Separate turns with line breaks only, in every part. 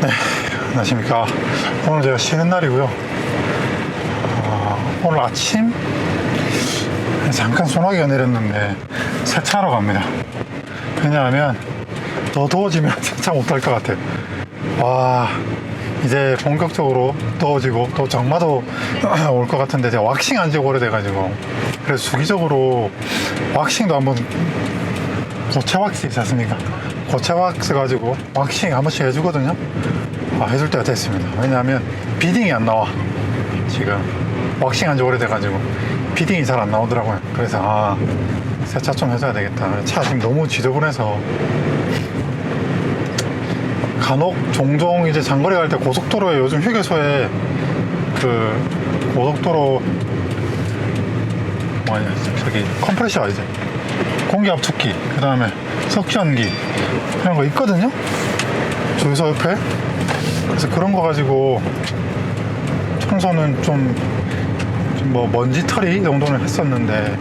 안녕하십니까. 오늘 제가 쉬는 날이고요. 오늘 아침 잠깐 소나기가 내렸는데 세차하러 갑니다. 왜냐하면 더 더워지면 세차 못할 것 같아요. 와, 이제 본격적으로 더워지고 또 장마도 올 것 같은데 제가 왁싱 한 지 오래돼가지고, 그래서 주기적으로 왁싱도 한번, 고체 왁스 있지 않습니까? 고체 왁스 가지고 왁싱 한 번씩 해주거든요. 해줄 때가 됐습니다. 왜냐하면 비딩이 안 나와. 지금 왁싱 한 지 오래돼가지고 비딩이 잘 안 나오더라고요. 그래서 세차 좀 해줘야 되겠다. 차 지금 너무 지저분해서. 간혹 종종 이제 장거리 갈 때 고속도로에, 요즘 휴게소에 그 고속도로 저기 컴프레셔, 이제 공기 압축기, 그 다음에 석션기 이런 거 있거든요, 주유소 옆에. 그래서 그런 거 가지고 청소는 좀 뭐 먼지 털이 정도는 했었는데.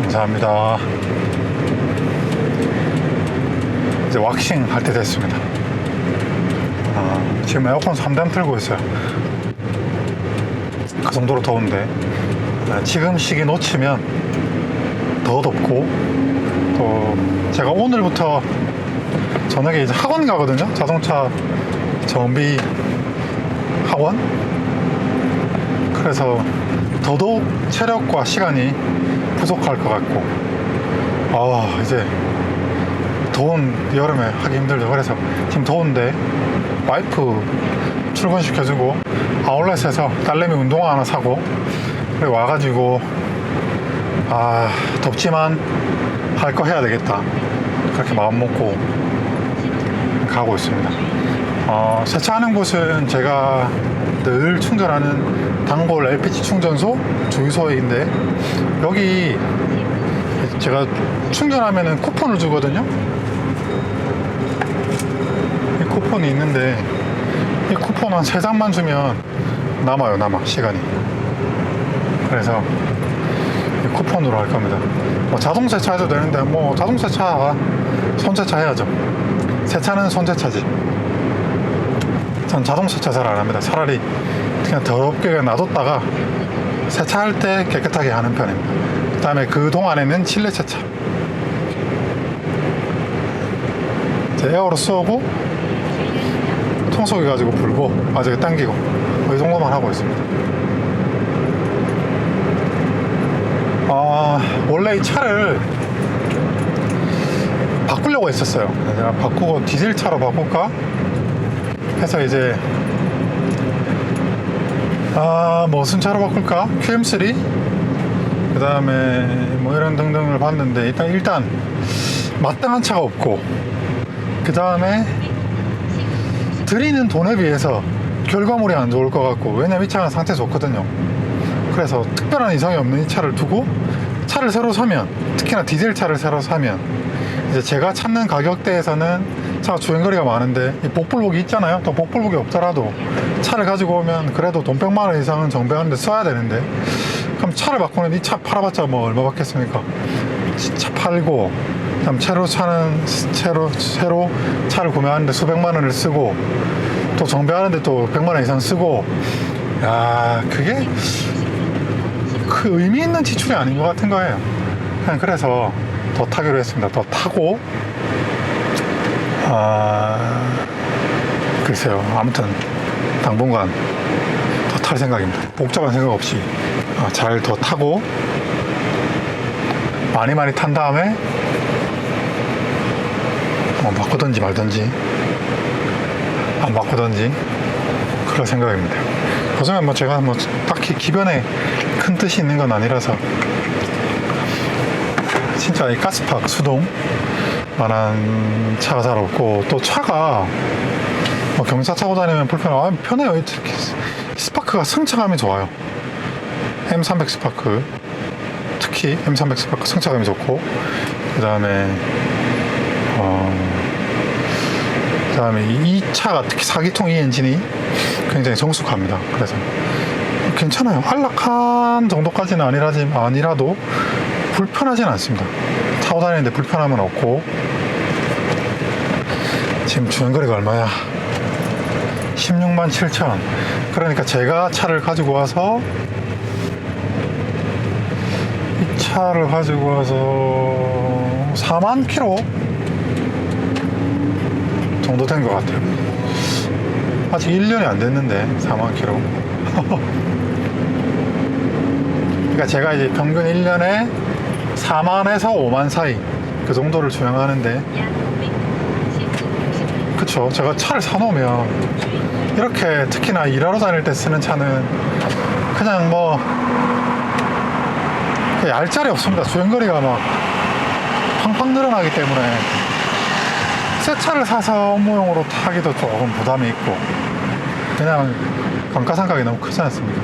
감사합니다. 이제 왁싱 할 때 됐습니다. 지금 에어컨 3단 틀고 있어요. 그 정도로 더운데, 지금 시기 놓치면 더 덥고, 또 제가 오늘부터 저녁에 이제 학원 가거든요. 자동차 정비 학원. 그래서 더더욱 체력과 시간이 부족할 것 같고, 이제 더운 여름에 하기 힘들죠. 그래서 지금 더운데 와이프 출근시켜주고 아울렛에서 딸내미 운동화 하나 사고, 그리고 와가지고 덥지만 할 거 해야 되겠다, 그렇게 마음 먹고 가고 있습니다. 세차하는 곳은 제가 늘 충전하는 단골 LPG 충전소 주유소인데, 여기 제가 충전하면은 쿠폰을 주거든요. 이 쿠폰이 있는데, 이 쿠폰 한 3장만 주면 남아요. 시간이. 그래서 이 쿠폰으로 할 겁니다. 자동 세차해도 되는데, 자동 세차, 손세차 해야죠. 세차는 손세차지. 전 자동 세차 잘 안 합니다. 차라리 그냥 더럽게 놔뒀다가 세차할 때 깨끗하게 하는 편입니다. 그 다음에 그 동안에는 실내 세차, 에어로 쏘고 청소기 가지고 불고 마저기 당기고, 이 정도만 하고 있습니다. 원래 이 차를 바꾸려고 했었어요. 제가 바꾸고 디젤 차로 바꿀까 해서, 이제 무슨 차로 바꿀까? QM3, 그 다음에 이런 등등을 봤는데, 일단 마땅한 차가 없고, 그 다음에 들이는 돈에 비해서 결과물이 안 좋을 것 같고, 왜냐면 이 차가 상태 좋거든요. 그래서 특별한 이상이 없는 이 차를 두고, 차를 새로 사면, 특히나 디젤 차를 새로 사면, 이제 제가 찾는 가격대에서는 차가 주행거리가 많은데, 이 복불복이 있잖아요. 또 복불복이 없더라도 차를 가지고 오면 그래도 돈 100만 원 이상은 정비하는데 써야 되는데, 그럼 차를 바꾸는, 이 차 팔아봤자 얼마 받겠습니까? 차 팔고, 그다음 새로 차를 구매하는데 수백만 원을 쓰고, 또 정비하는데 또 100만 원 이상 쓰고, 그게 그 의미 있는 지출이 아닌 것 같은 거예요. 그냥 그래서 더 타기로 했습니다. 더 타고, 글쎄요. 아무튼 당분간 더 탈 생각입니다. 복잡한 생각 없이 잘 더 타고, 많이 탄 다음에 바꾸든지 말든지, 안 바꾸든지, 그럴 생각입니다. 그중에 제가 딱히 기변에 큰 뜻이 있는 건 아니라서, 진짜 이 가스팍 수동 만한 차가 잘 없고, 또 차가 경차 타고 다니면 편해요. 스파크가 승차감이 좋아요. M300 스파크, 특히 M300 스파크 승차감이 좋고, 그 다음에 이 차가 특히 4기통 이 엔진이 굉장히 정숙합니다. 그래서 괜찮아요. 안락한 정도까지는 아니라도 불편하진 않습니다. 타고 다니는데 불편함은 없고, 지금 주행거리가 얼마야? 16만 7천. 그러니까 제가 차를 가지고 와서 이 차를 가지고 와서 4만 킬로 정도 된 것 같아요. 아직 1년이 안 됐는데 4만 킬로. 그러니까 제가 이제 평균 1년에 4만에서 5만 사이 그 정도를 주행하는데, 그쵸, 제가 차를 사놓으면 이렇게 특히나 일하러 다닐 때 쓰는 차는 그냥 뭐 얄짤이 없습니다. 주행거리가 막 팡팡 늘어나기 때문에 새 차를 사서 업무용으로 타기도 조금 부담이 있고, 그냥 감가상각이 너무 크지 않습니까?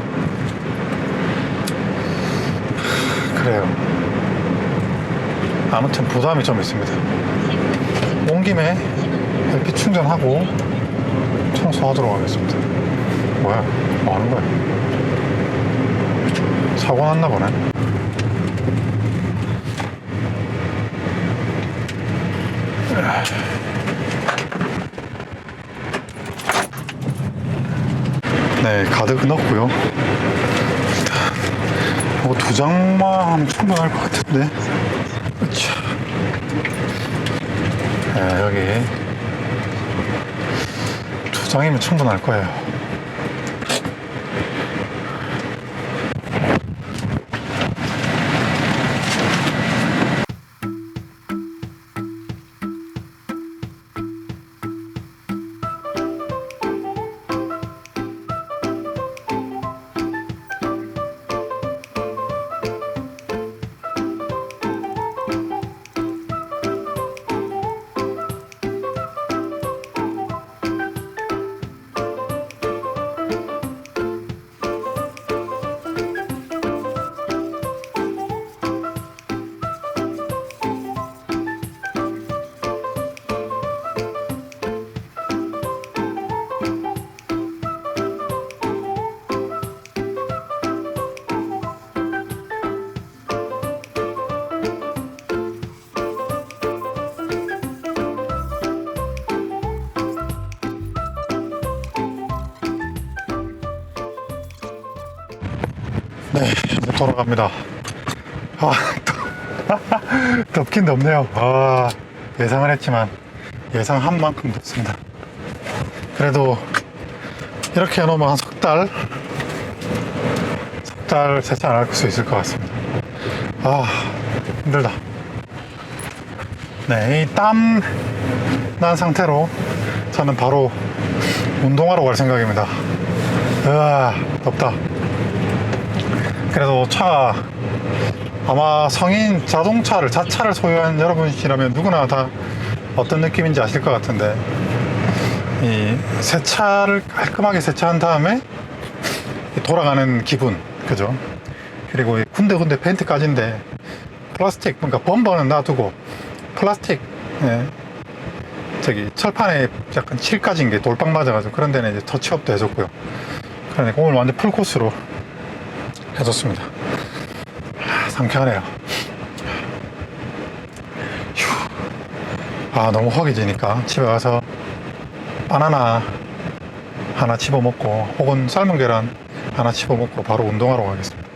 그래요. 아무튼 부담이 좀 있습니다. 온 김에 LP 충전하고 청소하도록 하겠습니다. 뭐야? 뭐 하는 거야? 사고 났나 보네. 네, 가득 넣었고요. 뭐 두 장만 하면 충분할 것 같은데. 그쵸. 네, 여기 두 장이면 충분할 거예요. 네, 이제 돌아갑니다. 아, 덥긴 덥네요. 아, 예상을 했지만 예상한 만큼 덥습니다. 그래도 이렇게 해놓으면 한 석 달 세차 안 할 수 있을 것 같습니다. 아, 힘들다. 네, 이 땀 난 상태로 저는 바로 운동하러 갈 생각입니다. 으아, 덥다. 그래도 차가 아마 성인 자차를 소유한 여러분이라면 누구나 다 어떤 느낌인지 아실 것 같은데, 이 세차를 깔끔하게 세차한 다음에 돌아가는 기분, 그죠? 그리고 군데군데 페인트까지인데 플라스틱, 그러니까 범버는 놔두고 플라스틱, 예, 저기 철판에 약간 칠까진 게 돌빵 맞아가지고 그런 데는 이제 터치업도 해줬고요. 그러니까 오늘 완전 풀코스로 해줬습니다. 상쾌하네요. 휴. 아, 너무 허기지니까 집에 가서 바나나 하나 집어 먹고 혹은 삶은 계란 하나 집어 먹고 바로 운동하러 가겠습니다.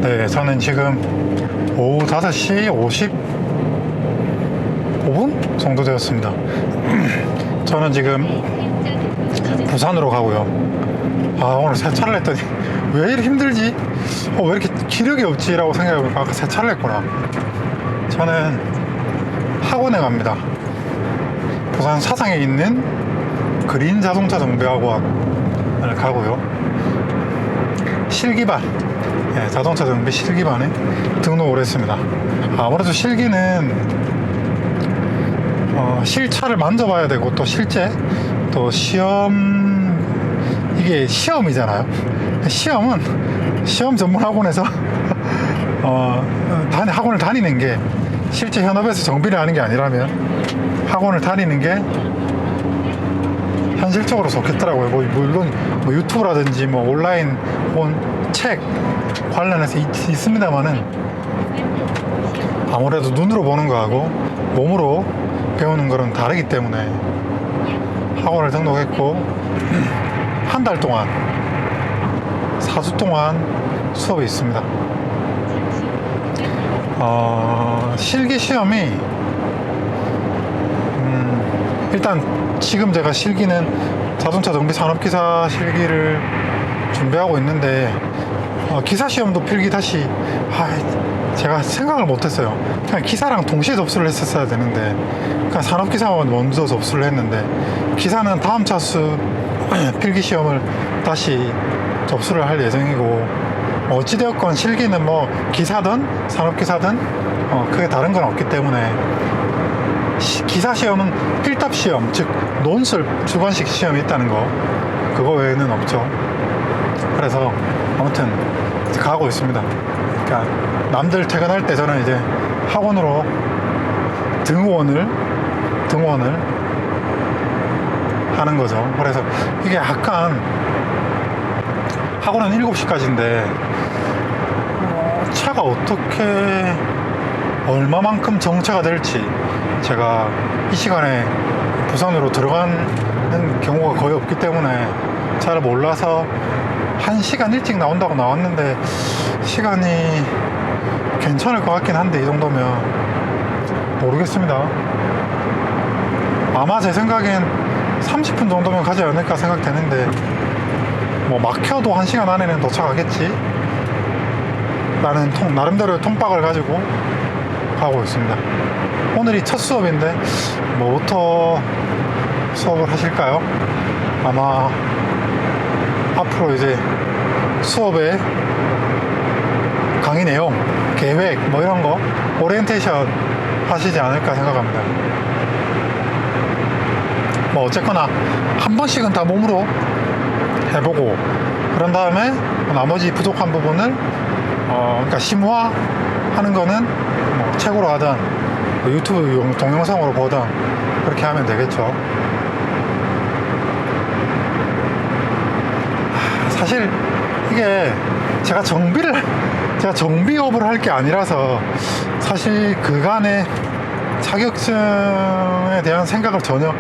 네, 저는 지금 오후 5시 55분 정도 되었습니다. 저는 지금 부산으로 가고요. 아, 오늘 세차를 했더니 왜 이렇게 힘들지? 왜 이렇게 기력이 없지? 라고 생각해보니까 아까 세차를 했구나. 저는 학원에 갑니다. 부산 사상에 있는 그린 자동차 정비학원을 가고요. 실기반, 네, 자동차 정비 실기반에 등록을 했습니다. 아무래도 실기는 실차를 만져봐야 되고, 또 실제 또 이게 시험이잖아요. 시험은 시험 전문 학원에서 학원을 다니는 게, 실제 현업에서 정비를 하는 게 아니라면 학원을 다니는 게 현실적으로 좋겠더라고요. 물론 유튜브라든지 온라인 혹은 책 관련해서 있습니다만은, 아무래도 눈으로 보는 거하고 몸으로 배우는 거는 다르기 때문에 학원을 등록했고 한 달 동안 4주 동안 수업이 있습니다. 실기 시험이 일단 지금 제가 실기는 자동차 정비 산업기사 실기를 준비하고 있는데 기사 시험도 필기 다시 제가 생각을 못했어요. 그냥 기사랑 동시에 접수를 했었어야 되는데 그냥 산업기사만 먼저 접수를 했는데 기사는 다음 차수 필기 시험을 다시 접수를 할 예정이고 어찌되었건 실기는 뭐 기사든 산업기사든 크게 다른 건 없기 때문에 기사 시험은 필답 시험, 즉 논술 주관식 시험이 있다는 거 그거 외에는 없죠. 그래서 아무튼 가고 있습니다. 그러니까 남들 퇴근할 때 저는 이제 학원으로 등원을 하는 거죠. 그래서 이게 약간 학원은 7시까지인데 차가 어떻게 얼마만큼 정차가 될지 제가 이 시간에 부산으로 들어가는 경우가 거의 없기 때문에 잘 몰라서 1시간 일찍 나온다고 나왔는데 시간이 괜찮을 것 같긴 한데 이 정도면 모르겠습니다. 아마 제 생각엔 30분 정도면 가지 않을까 생각되는데 뭐 막혀도 1시간 안에는 도착하겠지 라는 나름대로의 통박을 가지고 가고 있습니다. 오늘이 첫 수업인데 뭐부터 수업을 하실까요? 아마 앞으로 이제 수업의 강의 내용, 계획 뭐 이런 거 오리엔테이션 하시지 않을까 생각합니다. 뭐 어쨌거나 한 번씩은 다 몸으로 해보고 그런 다음에 나머지 부족한 부분을 그러니까 심화 하는 거는 뭐 책으로 하든 유튜브 동영상으로 보든 그렇게 하면 되겠죠. 사실 이게 제가 정비업을 할 게 아니라서 사실 그간의 자격증에 대한 생각을 전혀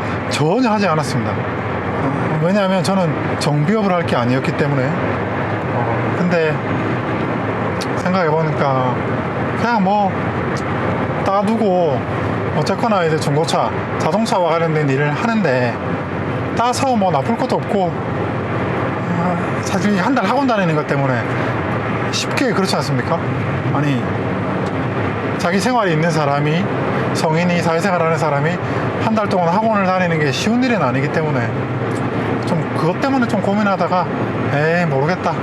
하지 않았습니다. 왜냐하면 저는 정비업을 할 게 아니었기 때문에 근데 생각해보니까 그냥 뭐 따두고 어쨌거나 이제 중고차 자동차와 관련된 일을 하는데 따서 뭐 나쁠 것도 없고 사실 한 달 학원 다니는 것 때문에 쉽게 그렇지 않습니까? 아니 자기 생활이 있는 사람이 성인이 사회생활 하는 사람이 한 달 동안 학원을 다니는 게 쉬운 일은 아니기 때문에 좀 그것 때문에 좀 고민하다가 모르겠다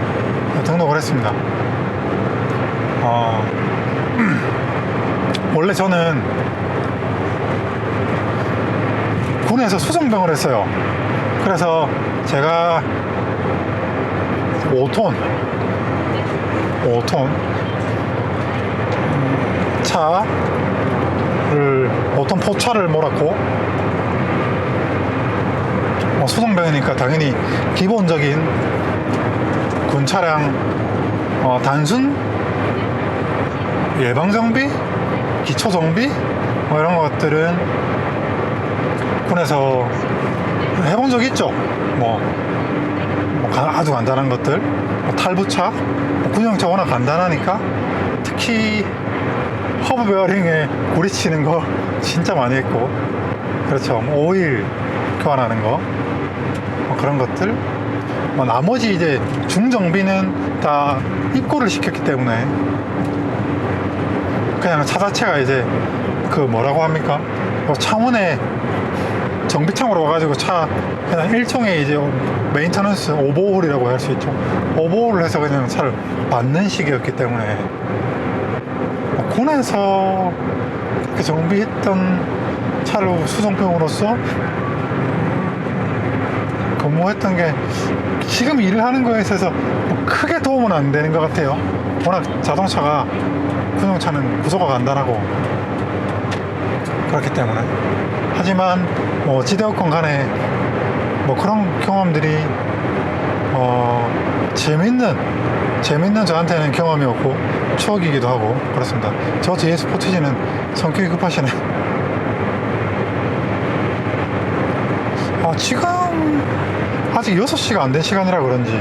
등록을 했습니다. 원래 저는 군에서 수송병을 했어요. 그래서 제가 5톤 차를 5톤 포차를 몰았고 수송병이니까 당연히 기본적인 군 차량 단순 예방정비, 기초정비 뭐 이런 것들은 군에서 해본 적 있죠. 아주 간단한 것들 탈부착, 군용차 워낙 간단하니까 특히 허브 베어링에 고리치는 거 진짜 많이 했고 그렇죠. 오일 교환하는 거 그런 것들 나머지 이제 중정비는 다 입고를 시켰기 때문에 그냥 차 자체가 이제 그 뭐라고 합니까? 창원에 정비창으로 와가지고 차 그냥 일종의 이제 메인터넌스 오버홀이라고 할 수 있죠. 오버홀을 해서 그냥 차를 받는 식이었기 때문에 군에서 그렇게 정비했던 차를 수송병으로서 근무했던 게 지금 일을 하는 거에 있어서 크게 도움은 안 되는 것 같아요. 워낙 자동차가 군용차는 구조가 간단하고 그렇기 때문에 하지만 어찌되었건 간에 재밌는 저한테는 경험이었고 추억이기도 하고 그렇습니다. 저 뒤에 스포티지는 성격이 급하시네. 지금 아직 6시가 안 된 시간이라 그런지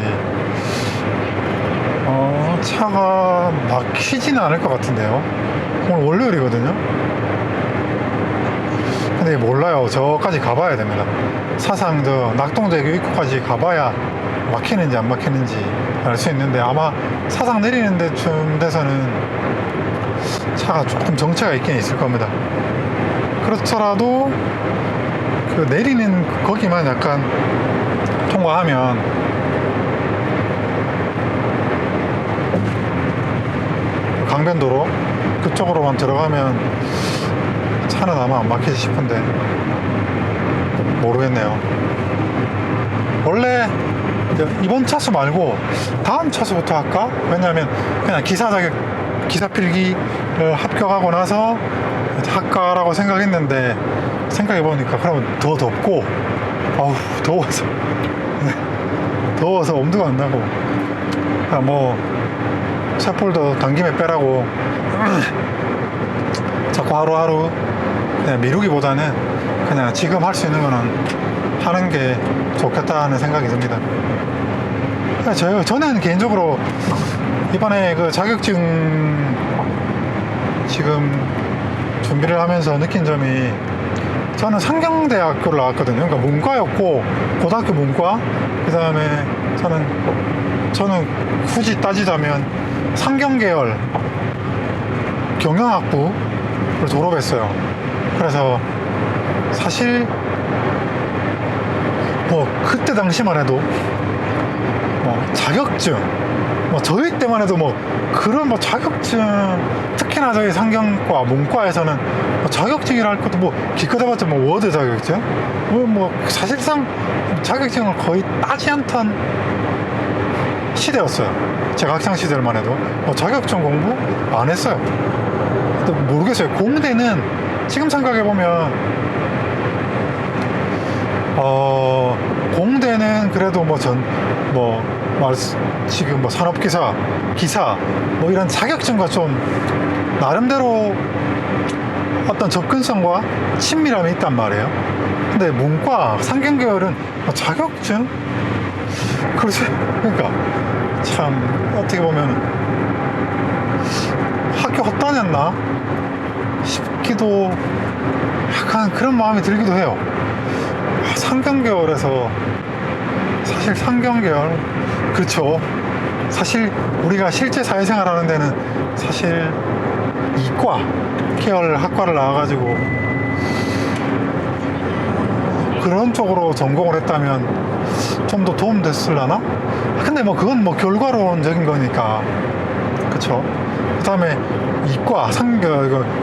차가 막히지는 않을 것 같은데요. 오늘 월요일이거든요. 근데 몰라요. 저까지 가봐야 됩니다. 사상 저 낙동대교 입구까지 가봐야 막히는지 안 막히는지 알 수 있는데, 아마 사상 내리는 데쯤 돼서는 차가 조금 정체가 있긴 있을 겁니다. 그렇더라도 그 내리는 거기만 약간 통과하면 강변도로 그쪽으로만 들어가면 차는 아마 안 막히지 싶은데 모르겠네요. 원래 이번 차수 말고 다음 차수부터 할까? 왜냐하면 그냥 기사 필기를 합격하고 나서 할까라고 생각했는데, 생각해보니까 그러면 더 덥고 더워서 엄두가 안 나고, 뭐 샷볼도 당김에 빼라고 자꾸 하루하루 그냥 미루기보다는 그냥 지금 할 수 있는 거는 하는 게 좋겠다는 생각이 듭니다. 저는 개인적으로 이번에 그 자격증 지금 준비를 하면서 느낀 점이, 저는 상경대학교를 나왔거든요. 그러니까 문과였고, 고등학교 문과, 그 다음에 저는 굳이 따지자면 상경계열 경영학부를 졸업했어요. 그래서 사실 뭐 그때 당시만 해도 자격증, 저희 때만 해도 그런 자격증, 특히나 저희 상경과 문과에서는 자격증이라 할 것도 기껏 해봤자 워드 자격증, 사실상 자격증을 거의 따지 않던 시대였어요. 제가 학창 시절만 해도 자격증 공부 안 했어요. 근데 모르겠어요. 공대는 지금 생각해보면 공대는 그래도 지금 산업기사, 기사 이런 자격증과 좀 나름대로 어떤 접근성과 친밀함이 있단 말이에요. 근데 문과 상경계열은 자격증? 그러니까 참 어떻게 보면 학교 헛다녔나 싶기도, 약간 그런 마음이 들기도 해요. 상경계열에서, 사실 상경계열, 그렇죠. 사실 우리가 실제 사회생활 하는 데는 사실 이과 계열 학과를 나와가지고 그런 쪽으로 전공을 했다면 좀 더 도움 됐을라나? 근데 그건 결과론적인 거니까, 그쵸. 그 다음에 이과,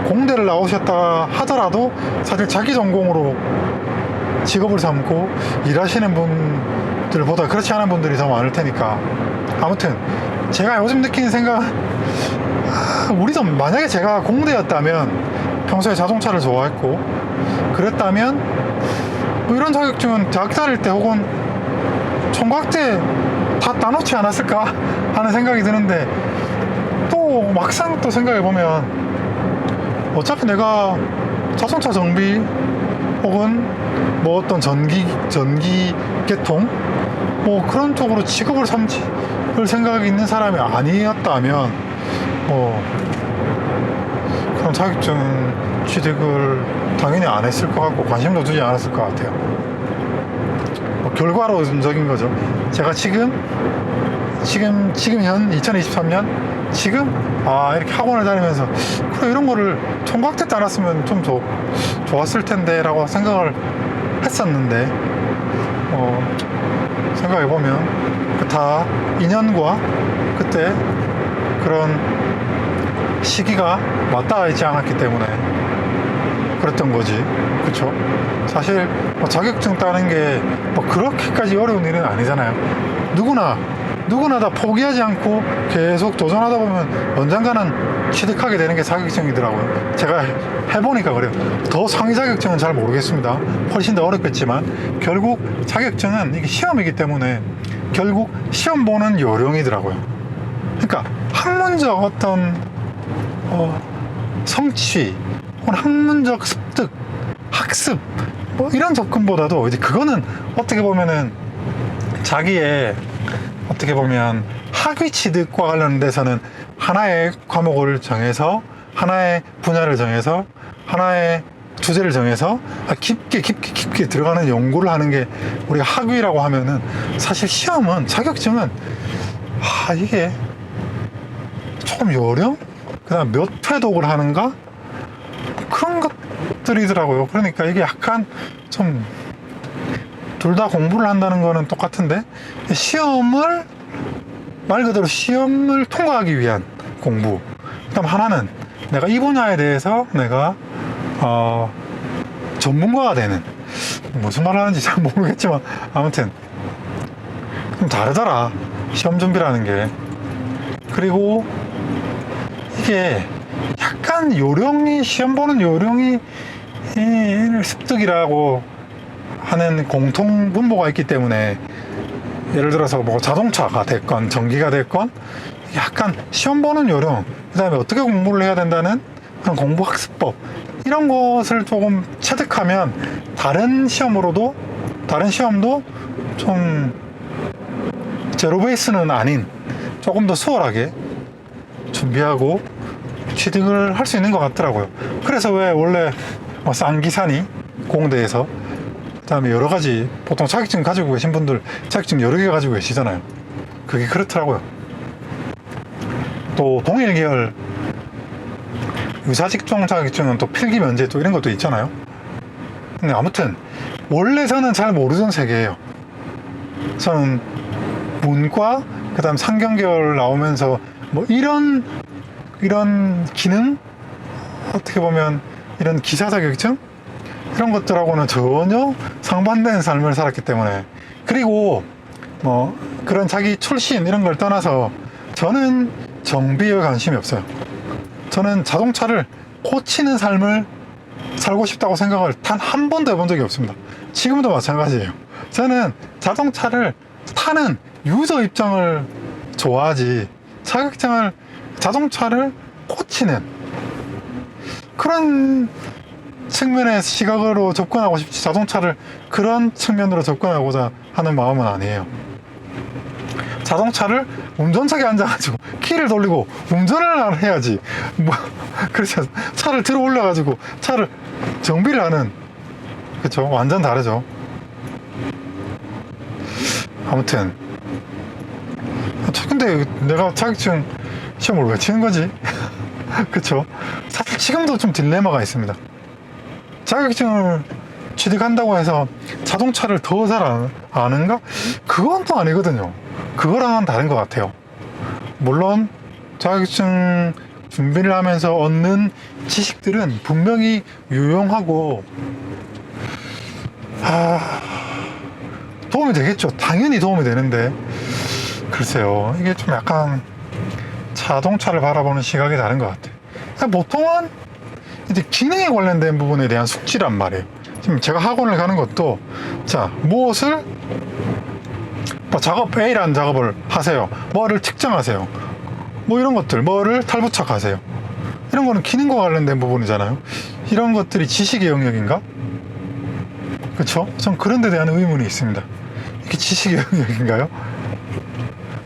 공대를 나오셨다 하더라도 사실 자기 전공으로 직업을 삼고 일하시는 분들보다 그렇지 않은 분들이 더 많을 테니까. 아무튼 제가 요즘 느끼는 생각은, 우리도 만약에 제가 공대였다면, 평소에 자동차를 좋아했고 그랬다면 이런 자격증은 대학 다닐 때 혹은 총각 때 다 따놓지 않았을까 하는 생각이 드는데, 또 막상 또 생각해보면 어차피 내가 자동차 정비 혹은 어떤 전기 계통 그런 쪽으로 직업을 삼을 생각이 있는 사람이 아니었다면 그런 자격증 취득을 당연히 안 했을 것 같고 관심도 두지 않았을 것 같아요. 결과론적인 거죠. 제가 지금 현 2023년 지금 이렇게 학원을 다니면서 그래, 이런 거를 총각 때 따랐으면 좀 좋았을 텐데 라고 생각을 했었는데, 생각해보면 다 인연과 그때 그런 시기가 맞닿아 있지 않았기 때문에 그랬던 거지. 그쵸? 사실 자격증 따는 게 그렇게까지 어려운 일은 아니잖아요. 누구나 다 포기하지 않고 계속 도전하다 보면 언젠가는 취득하게 되는 게 자격증이더라고요. 제가 해보니까 그래요. 더 상위 자격증은 잘 모르겠습니다. 훨씬 더 어렵겠지만 결국 자격증은 이게 시험이기 때문에 결국 시험 보는 요령이더라고요. 그러니까 학문적 어떤 성취 혹은 학문적 습득, 학습 뭐 이런 접근보다도 이제 그거는 어떻게 보면은 자기의 어떻게 보면 학위 취득과 관련돼서는 하나의 과목을 정해서 하나의 분야를 정해서 하나의 주제를 정해서 깊게 들어가는 연구를 하는 게 우리가 학위라고 하면은 사실 시험은 자격증은 이게 조금 요령? 그 다음 몇 회독을 하는가? 그런 것들이더라고요. 그러니까 이게 약간 좀 둘 다 공부를 한다는 거는 똑같은데 시험을 말 그대로 시험을 통과하기 위한 공부. 그 다음 하나는 내가 이 분야에 대해서 내가 전문가가 되는, 무슨 말을 하는지 잘 모르겠지만 아무튼 좀 다르더라 시험 준비라는 게. 그리고 이게 약간 요령이, 시험 보는 요령이 습득이라고 하는 공통 분모가 있기 때문에, 예를 들어서 뭐 자동차가 됐건 전기가 됐건 약간 시험 보는 요령, 그 다음에 어떻게 공부를 해야 된다는 그런 공부 학습법, 이런 것을 조금 체득하면 다른 시험도 좀 제로 베이스는 아닌 조금 더 수월하게 준비하고 취득을 할 수 있는 것 같더라고요. 그래서 왜 원래 쌍기사니 공대에서, 그 다음에 여러 가지 보통 자격증 가지고 계신 분들 자격증 여러 개 가지고 계시잖아요. 그게 그렇더라고요. 또 동일 계열 유사직종 자격증은 또 필기 면제 또 이런 것도 있잖아요. 근데 아무튼 원래 저는 잘 모르던 세계예요. 저는 문과, 그 다음 상경계열 나오면서 뭐 이런 기능, 어떻게 보면 이런 기사 자격증 이런 것들하고는 전혀 상반되는 삶을 살았기 때문에, 그리고 뭐 그런 자기 출신 이런 걸 떠나서 저는 정비에 관심이 없어요. 저는 자동차를 고치는 삶을 살고 싶다고 생각을 단 한 번도 해본 적이 없습니다. 지금도 마찬가지예요. 저는 자동차를 타는 유저 입장을 좋아하지, 자동차를 고치는 그런 측면의 시각으로 접근하고 싶지, 자동차를 그런 측면으로 접근하고자 하는 마음은 아니에요. 자동차를 운전석에 앉아가지고 키를 돌리고 운전을 해야지, 뭐 그래서 차를 들어 올려가지고 차를 정비를 하는, 그쵸? 완전 다르죠. 아무튼 근데 내가 자격증 시험을 왜 치는 거지? 그쵸? 사실 지금도 좀 딜레마가 있습니다. 자격증을 취득한다고 해서 자동차를 더 잘 아는가? 그건 또 아니거든요. 그거랑은 다른 것 같아요. 물론 자격증 준비를 하면서 얻는 지식들은 분명히 유용하고 도움이 되겠죠. 당연히 도움이 되는데, 글쎄요, 이게 좀 약간 자동차를 바라보는 시각이 다른 것 같아요. 보통은 이제 기능에 관련된 부분에 대한 숙지란 말이에요. 지금 제가 학원을 가는 것도, 자, 무엇을 작업 A라는 작업을 하세요. 뭐를 측정하세요. 뭐 이런 것들, 뭐를 탈부착하세요. 이런 거는 기능과 관련된 부분이잖아요. 이런 것들이 지식의 영역인가? 그쵸? 전 그런 데 대한 의문이 있습니다. 이게 지식의 영역인가요?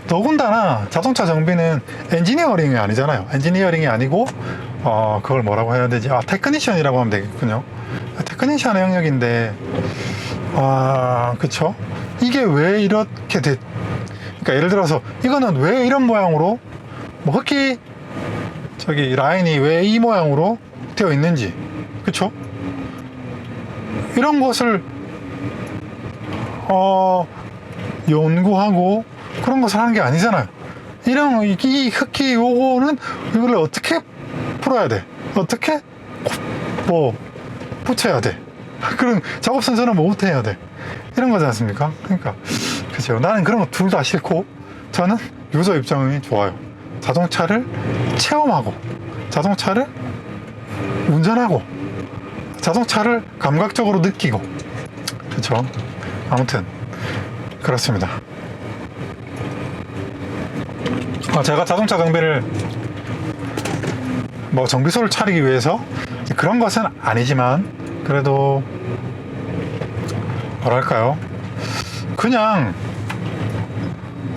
더군다나 자동차 정비는 엔지니어링이 아니잖아요. 엔지니어링이 아니고 그걸 뭐라고 해야 되지? 테크니션이라고 하면 되겠군요. 테크니션의 영역인데, 그쵸? 이게 왜 이렇게 그러니까 예를 들어서 이거는 왜 이런 모양으로, 뭐 흡기 라인이 왜 이 모양으로 되어 있는지, 그쵸? 이런 것을 연구하고 그런 것을 하는 게 아니잖아요. 이 흡기 요거는 이걸 어떻게 풀어야 돼, 어떻게 뭐 붙여야 돼, 그런 작업 순서는 뭐부터 해야 돼, 이런 거지 않습니까? 그러니까 그죠. 나는 그런 거 둘 다 싫고, 저는 유저 입장이 좋아요. 자동차를 체험하고, 자동차를 운전하고, 자동차를 감각적으로 느끼고, 그렇죠. 아무튼 그렇습니다. 제가 자동차 정비를 뭐 정비소를 차리기 위해서 그런 것은 아니지만 그래도 뭐랄까요, 그냥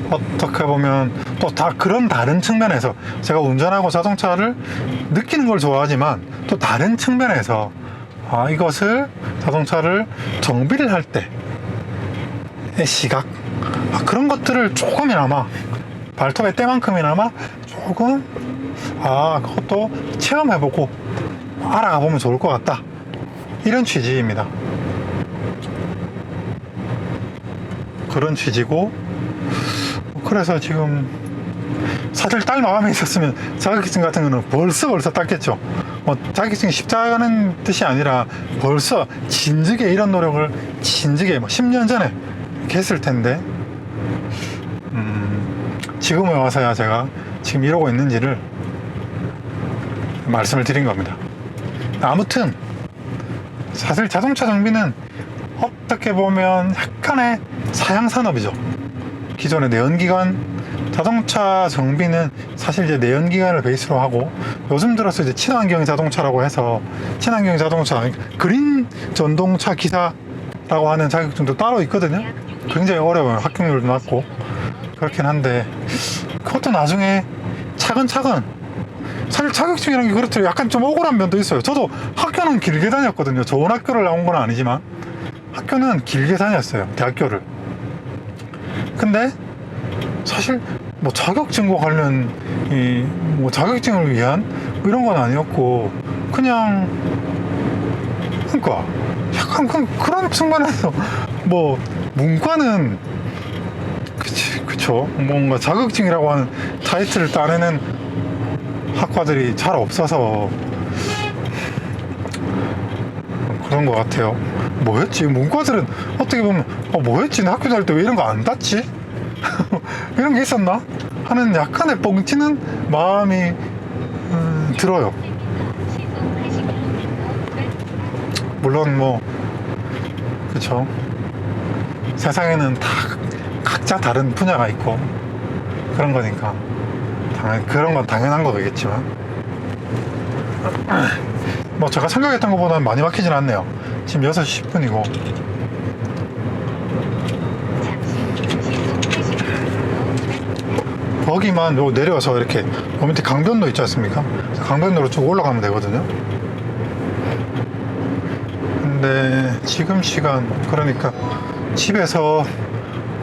어떻게 보면 또 다 그런 다른 측면에서 제가 운전하고 자동차를 느끼는 걸 좋아하지만 또 다른 측면에서 이것을 자동차를 정비를 할 때의 시각, 그런 것들을 조금이나마 발톱의 때만큼이나마 조금 그것도 체험해보고 알아가 보면 좋을 것 같다, 이런 취지입니다. 그런 취지고, 그래서 지금 사실 딸 마음에 있었으면 자격증 같은 거는 벌써 땄겠죠. 자격증이 쉽다는 뜻이 아니라 벌써 진즉에 이런 노력을 진즉에 10년 전에 이렇게 했을 텐데, 지금에 와서야 제가 지금 이러고 있는지를 말씀을 드린 겁니다. 아무튼 사실 자동차 정비는 어떻게 보면 약간의 사양산업이죠. 기존의 내연기관 자동차 정비는 사실 이제 내연기관을 베이스로 하고, 요즘 들어서 이제 친환경 자동차라고 해서 친환경 자동차, 그린 전동차 기사라고 하는 자격증도 따로 있거든요. 굉장히 어려워요. 합격률도 낮고 그렇긴 한데, 그것도 나중에 차근차근, 사실 자격증이라는 게 그렇더라고요. 약간 좀 억울한 면도 있어요. 저도 학교는 길게 다녔거든요. 좋은 학교를 나온 건 아니지만 학교는 길게 다녔어요, 대학교를. 근데 사실 뭐 자격증과 관련 뭐 자격증을 위한 이런 건 아니었고, 그냥 그러니까 약간 그런 측면에서 뭐 문과는 그쵸, 뭔가 자격증이라고 하는 타이틀을 따내는 학과들이 잘 없어서 그런 것 같아요. 뭐였지? 문과들은 어떻게 보면 뭐였지? 나 학교 다닐 때 왜 이런 거 안 땄지? 이런 게 있었나? 하는 약간의 뻥치는 마음이 들어요. 물론 뭐 그쵸, 세상에는 다 각자 다른 분야가 있고 그런 거니까 그런 건 당연한 거겠지만, 뭐 제가 생각했던 것보다는 많이 막히진 않네요. 지금 6시 10분이고 거기만 요 내려서 이렇게 요 밑에 강변로 있지 않습니까? 강변로로 쭉 올라가면 되거든요. 근데 지금 시간, 그러니까 집에서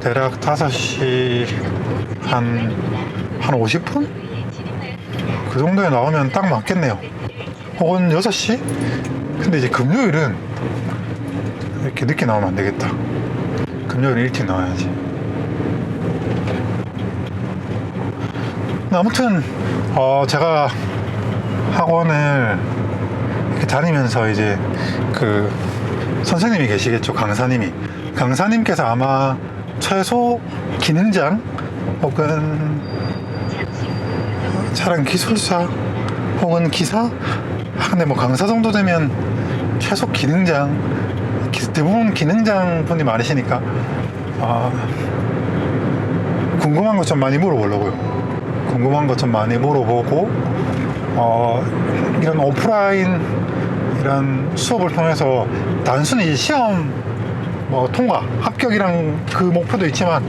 대략 5시 한 50분? 그 정도에 나오면 딱 맞겠네요. 혹은 6시? 근데 이제 금요일은 이렇게 늦게 나오면 안 되겠다. 금요일은 일찍 나와야지. 아무튼 제가 학원을 이렇게 다니면서 이제 그 선생님이 계시겠죠. 강사님께서 아마 최소 기능장 혹은 차량 기술사 혹은 기사, 근데 뭐 강사 정도 되면 최소 기능장, 대부분 기능장 분이 많으시니까 궁금한 것 좀 많이 물어보려고요. 궁금한 것 좀 많이 물어보고, 이런 오프라인 이런 수업을 통해서 단순히 시험 뭐 통과, 합격이랑 그 목표도 있지만,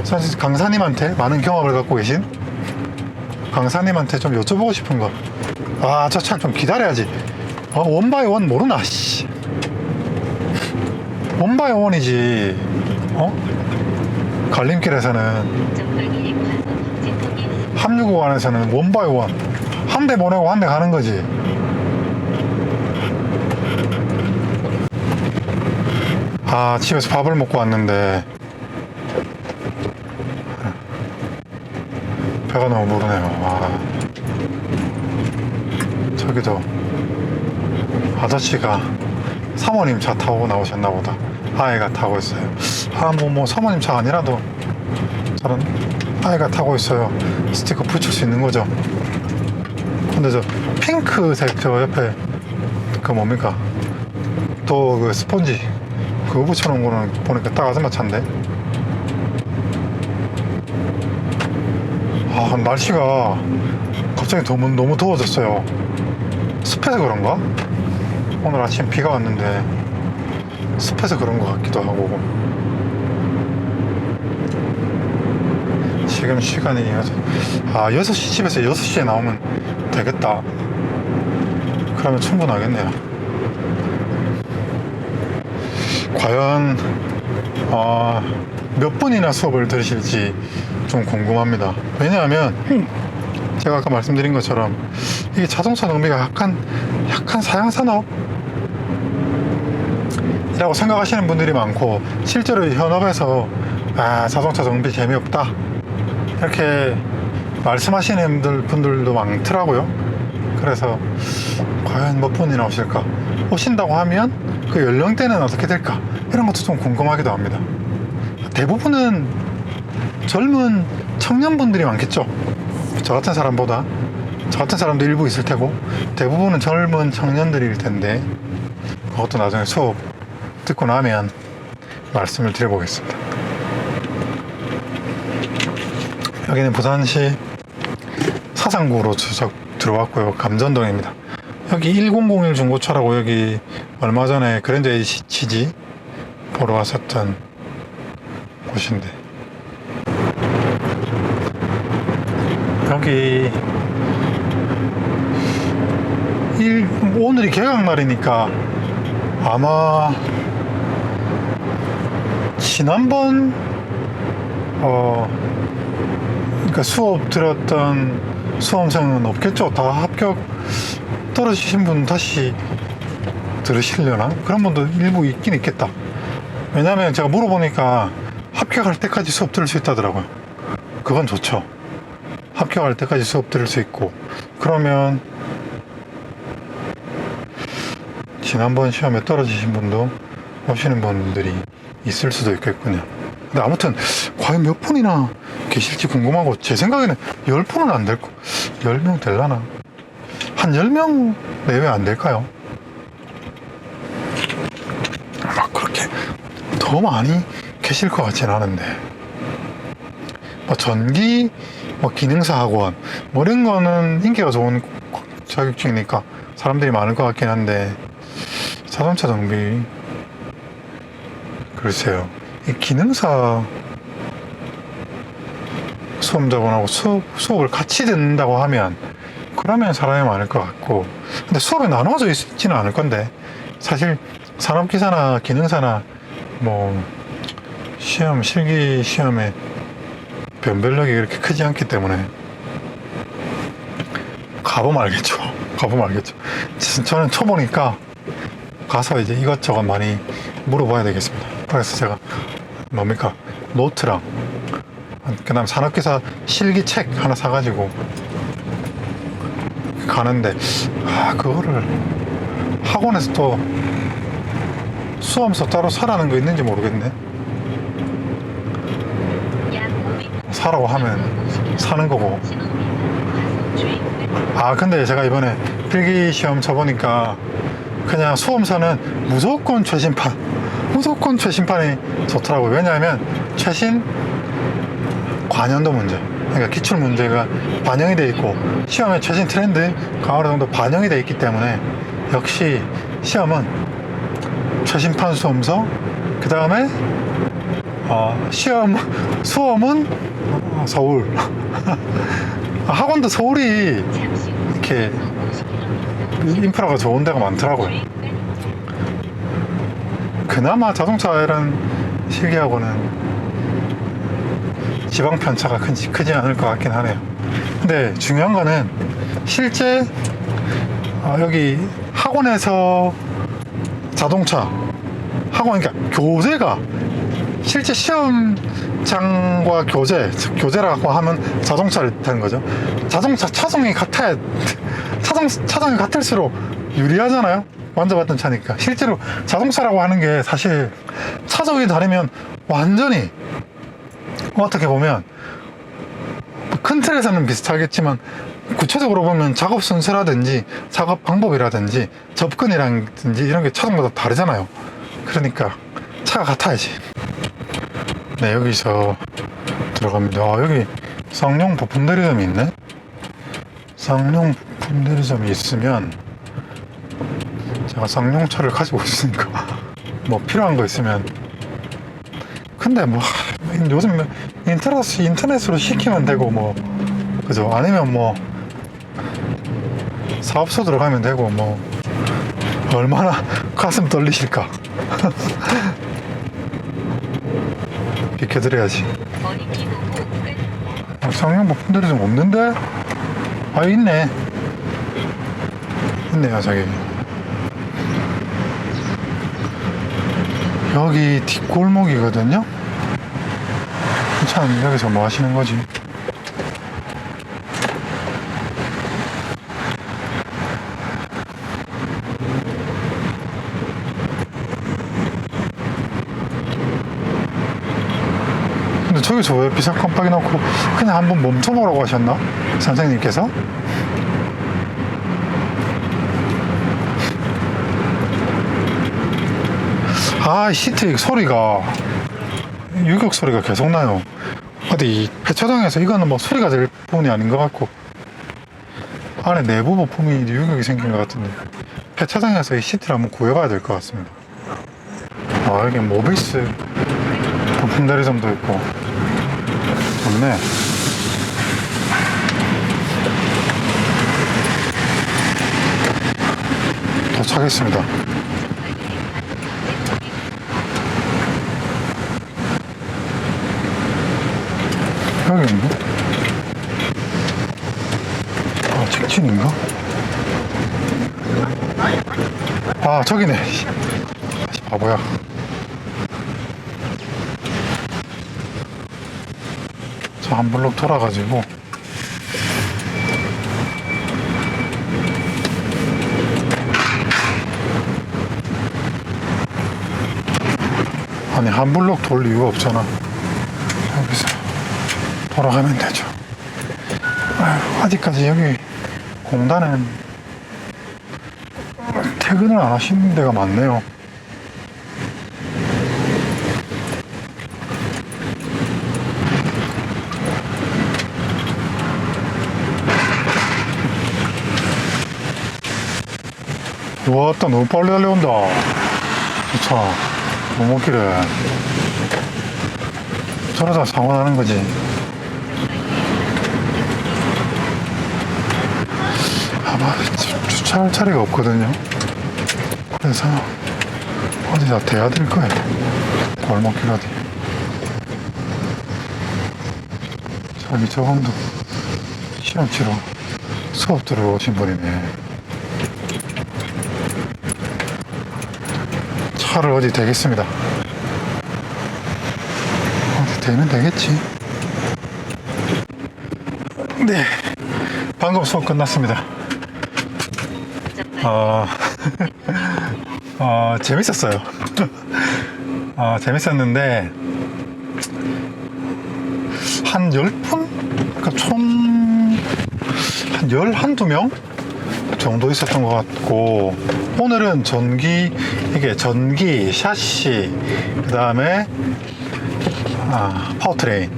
사실 강사님한테, 많은 경험을 갖고 계신 강사님한테 좀 여쭤보고 싶은 것. 저 참 좀 기다려야지. 원바이원 모르나, 씨. 원바이원이지. 갈림길에서는, 합류 구간에서는 원바이원. 한 대 보내고 한 대 가는 거지. 집에서 밥을 먹고 왔는데 배가 너무 부르네요. 저기도 아저씨가 사모님 차 타고 나오셨나 보다. 아이가 타고 있어요. 뭐 사모님 차 아니라도 저런 아이가 타고 있어요. 스티커 붙일 수 있는 거죠. 근데 저 핑크색 저 옆에 그 뭡니까, 또 그 스펀지 그거 붙여놓은 거는 보니까 딱 아줌마 차인데. 날씨가 갑자기 너무 더워졌어요. 습해서 그런가? 오늘 아침 비가 왔는데 습해서 그런 것 같기도 하고. 지금 시간이 6시, 집에서 6시에 나오면 되겠다. 그러면 충분하겠네요. 과연 몇 분이나 수업을 들으실지 좀 궁금합니다. 왜냐하면 제가 아까 말씀드린 것처럼 이게 자동차 정비가 약간 사양산업이라고 생각하시는 분들이 많고, 실제로 현업에서 자동차 정비 재미없다 이렇게 말씀하시는 분들도 많더라고요. 그래서 과연 몇 분이나 오실까, 오신다고 하면 그 연령대는 어떻게 될까, 이런 것도 좀 궁금하기도 합니다. 대부분은 젊은 청년분들이 많겠죠. 저 같은 사람보다. 저 같은 사람도 일부 있을 테고, 대부분은 젊은 청년들일 텐데, 그것도 나중에 수업 듣고 나면 말씀을 드려보겠습니다. 여기는 부산시 사상구로 들어왔고요. 감전동입니다. 여기 1001 중고차라고, 여기 얼마 전에 그랜저 HG 보러 왔었던 곳인데, 여기 오늘이 개강날이니까 아마 지난번 그러니까 수업 들었던 수험생은 없겠죠. 다 합격 떨어지신 분 다시 들으시려나? 그런 분도 일부 있긴 있겠다. 왜냐면 제가 물어보니까 합격할 때까지 수업 들을 수 있다더라고요. 그건 좋죠. 합격할 때까지 수업 들을 수 있고, 그러면 지난번 시험에 떨어지신 분도 오시는 분들이 있을 수도 있겠군요. 근데 아무튼 과연 몇 분이나 계실지 궁금하고, 제 생각에는 10분은 안 될 거, 10명 될라나? 한 10명 내외 안 될까요? 막 그렇게 더 많이 계실 것 같진 않은데, 뭐 전기, 뭐 기능사 학원, 뭐 이런 거는 인기가 좋은 자격증이니까 사람들이 많을 것 같긴 한데, 자동차 정비, 글쎄요. 이 기능사 수험자분하고 수업을 같이 듣는다고 하면, 그러면 사람이 많을 것 같고, 근데 수업에 나눠져 있지는 않을 건데, 사실 산업기사나 기능사나 뭐 실기 시험에 변별력이 그렇게 크지 않기 때문에 가보면 알겠죠. 저는 초보니까 가서 이제 이것저것 많이 물어봐야 되겠습니다. 그래서 제가 노트랑 그 다음 산업기사 실기책 하나 사가지고 가는데, 그거를 학원에서 또 수험서 따로 사라는 거 있는지 모르겠네. 사라고 하면 사는 거고. 근데 제가 이번에 필기시험 쳐보니까 그냥 수험서는 무조건 최신판이 좋더라고요. 왜냐하면 최신 관연도 문제, 그러니까 기출 문제가 반영이 돼 있고, 시험에 최신 트렌드가 어느 정도 반영이 돼 있기 때문에, 역시 시험은 최신판 수험서, 그 다음에 수험은 서울. 학원도 서울이 이렇게 인프라가 좋은 데가 많더라고요. 그나마 자동차 이런 실기학원은 지방 편차가 크지 않을 것 같긴 하네요. 근데 중요한 거는 실제 여기 학원에서 자동차 학원, 그러니까 교재가 실제 시험장과 교재라고 하면 자동차를 뜻하는 거죠. 자동차 차종이 같을수록 유리하잖아요. 만져봤던 차니까. 실제로 자동차라고 하는 게 사실 차종이 다르면 완전히, 어떻게 보면 큰 틀에서는 비슷하겠지만 구체적으로 보면 작업 순서라든지 작업 방법이라든지 접근이라든지 이런 게 차종마다 다르잖아요. 그러니까 차가 같아야지. 네, 여기서 들어갑니다. 여기 쌍용 부품 대리점이 있네. 쌍용 부품 대리점이 있으면 제가 쌍용차를 가지고 있으니까 뭐 필요한 거 있으면, 근데 뭐 요즘 인터넷으로 시키면 되고 뭐 그죠? 아니면 뭐 사업소 들어가면 되고 뭐 얼마나 가슴 떨리실까. 비켜드려야지. 쌍용 부품들이 좀 없는데? 아, 있네. 있네요, 저기. 여기 뒷골목이거든요? 참, 여기서 뭐 하시는 거지? 근데 저기서 왜 비상 깜빡이 넣고 그냥 한번 멈춰보라고 하셨나? 선생님께서? 아, 시트 소리가, 유격 소리가 계속 나요. 어디 폐차장에서 이거는 뭐 소리가 될 부분이 아닌 것 같고, 안에 내부 부품이 유격이 생긴 것 같은데, 폐차장에서 이 시트를 한번 구해봐야 될 것 같습니다. 아, 여기 모비스 부품 대리점도 있고 좋네. 도착했습니다. 여기 있네. 아, 직진인가? 아, 저기네. 바보야. 저 한 블록 돌아가지고 아니, 한 블록 돌 이유가 없잖아. 여기서 돌아가면 되죠. 아유, 아직까지 여기 공단은 퇴근을 안 하시는 데가 많네요. 와, 또 너무 빨리 달려온다. 차, 오목길에. 저러다 사고 나는 거지. 아마 주차할 자리가 없거든요. 그래서 어디다 대야 될 거예요. 골목길 어디. 저기 저분도 시험 치러 수업 들어오신 분이네. 차를 어디 대겠습니다. 어디 대면 되겠지. 네, 방금 수업 끝났습니다. 재밌었어요. 재밌었는데 한 10분? 그러니까 총 한 12명 정도 있었던 것 같고, 오늘은 전기, 샤시, 그 다음에 파워트레인,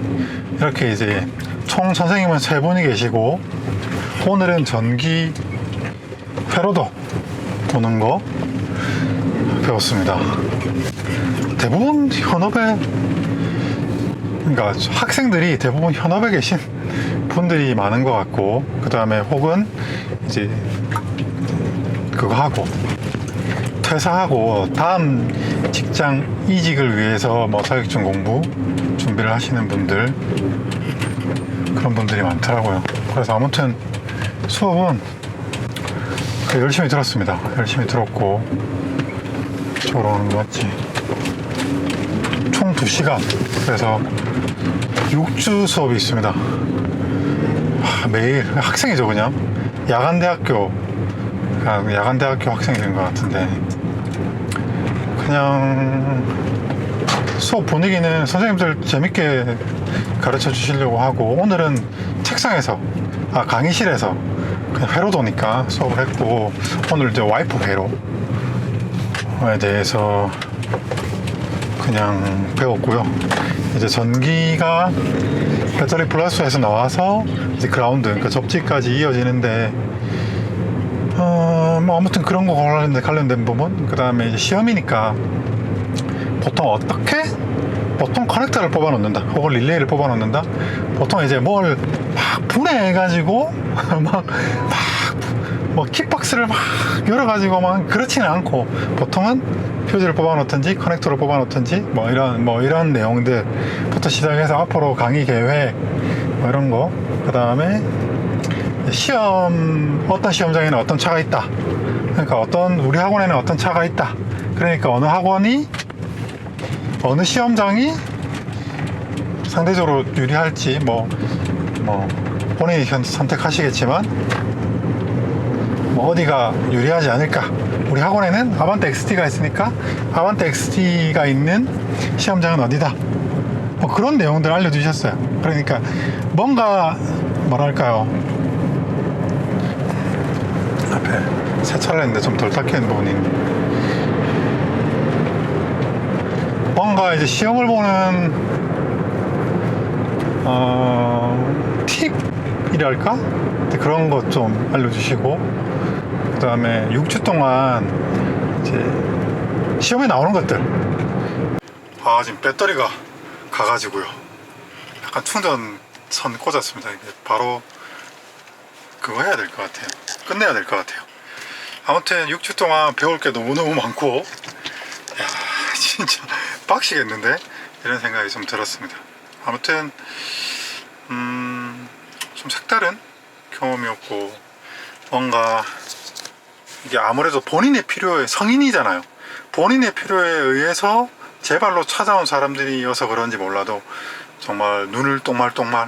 이렇게 이제 총 선생님은 3분이 계시고, 오늘은 전기 회로도 도는 거 배웠습니다. 대부분 현업에, 그러니까 학생들이 대부분 현업에 계신 분들이 많은 것 같고, 그 다음에 혹은 이제 그거 하고 퇴사하고 다음 직장 이직을 위해서 뭐 자격증 공부 준비를 하시는 분들, 그런 분들이 많더라고요. 그래서 아무튼 수업은 열심히 들었습니다. 열심히 들었고, 저로 오는 거 맞지? 총 2시간. 그래서 6주 수업이 있습니다. 매일 학생이죠, 그냥. 야간대학교 학생이 된 것 같은데, 그냥 수업 분위기는 선생님들 재밌게 가르쳐 주시려고 하고, 오늘은 책상에서, 강의실에서 그냥 회로 도니까 수업을 했고, 오늘 이제 와이프 회로에 대해서 그냥 배웠고요. 이제 전기가 배터리 플러스에서 나와서 이제 그라운드, 그러니까 접지까지 이어지는데, 뭐 아무튼 그런 거 관련된 부분. 그 다음에 이제 시험이니까 보통 보통 커넥터를 뽑아 놓는다, 혹은 릴레이를 뽑아 놓는다. 보통 이제 뭘 막 분해해가지고 뭐 킥박스를 막 열어가지고 막 그렇지는 않고, 보통은 퓨즈를 뽑아 놓든지 커넥터를 뽑아 놓든지 뭐 이런 내용들부터 시작해서 앞으로 강의 계획 뭐 이런 거. 그 다음에 어떤 시험장에는 어떤 차가 있다, 그러니까 우리 학원에는 어떤 차가 있다, 그러니까 어느 시험장이 상대적으로 유리할지 본인이 선택하시겠지만, 어디가 유리하지 않을까. 우리 학원에는 아반떼 XT가 있으니까 아반떼 XT가 있는 시험장은 어디다, 뭐 그런 내용들 알려주셨어요. 그러니까 뭔가 뭐랄까요, 앞에 세차를 했는데 좀 덜 닦이는 부분이 있네. 뭔가 이제 시험을 보는 팁이랄까? 그런 것 좀 알려주시고, 그 다음에 6주 동안 이제 시험에 나오는 것들. 지금 배터리가 가가지고요, 약간 충전선 꽂았습니다. 이게 바로 그거 해야 될 것 같아요. 끝내야 될 것 같아요. 아무튼 6주 동안 배울 게 너무너무 많고, 야, 진짜 빡시겠는데? 이런 생각이 좀 들었습니다. 아무튼 좀 색다른 경험이었고, 뭔가 이게 아무래도 본인의 필요에, 성인이잖아요. 본인의 필요에 의해서 제 발로 찾아온 사람들이어서 그런지 몰라도 정말 눈을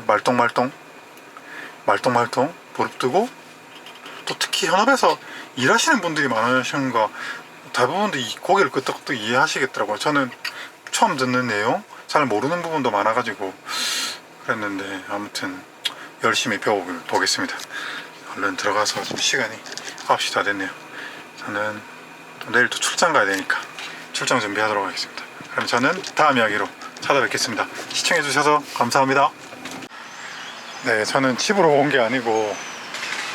말똥말똥 부릅뜨고, 또 특히 현업에서 일하시는 분들이 많으신 거 대부분도 이 고개를 끄덕끄덕 이해하시겠더라고요. 저는 처음 듣는 내용, 잘 모르는 부분도 많아가지고 그랬는데, 아무튼 열심히 배워보겠습니다. 얼른 들어가서 시간이 9시 다 됐네요. 저는 내일 또 출장 가야 되니까 출장 준비하도록 하겠습니다. 그럼 저는 다음 이야기로 찾아뵙겠습니다. 시청해주셔서 감사합니다. 네, 저는 집으로 온 게 아니고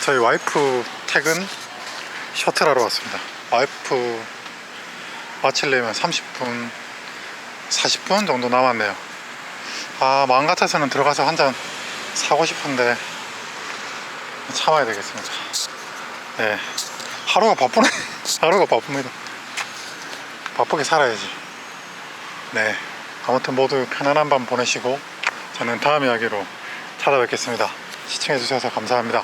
저희 와이프 퇴근 셔틀하러 왔습니다. 와이프 마치려면 30분 40분 정도 남았네요. 마음 같아서는 들어가서 한 잔 사고 싶은데 참아야 되겠습니다. 네, 하루가 바쁘네. 하루가 바쁩니다. 바쁘게 살아야지. 네, 아무튼 모두 편안한 밤 보내시고 저는 다음 이야기로 찾아뵙겠습니다. 시청해주셔서 감사합니다.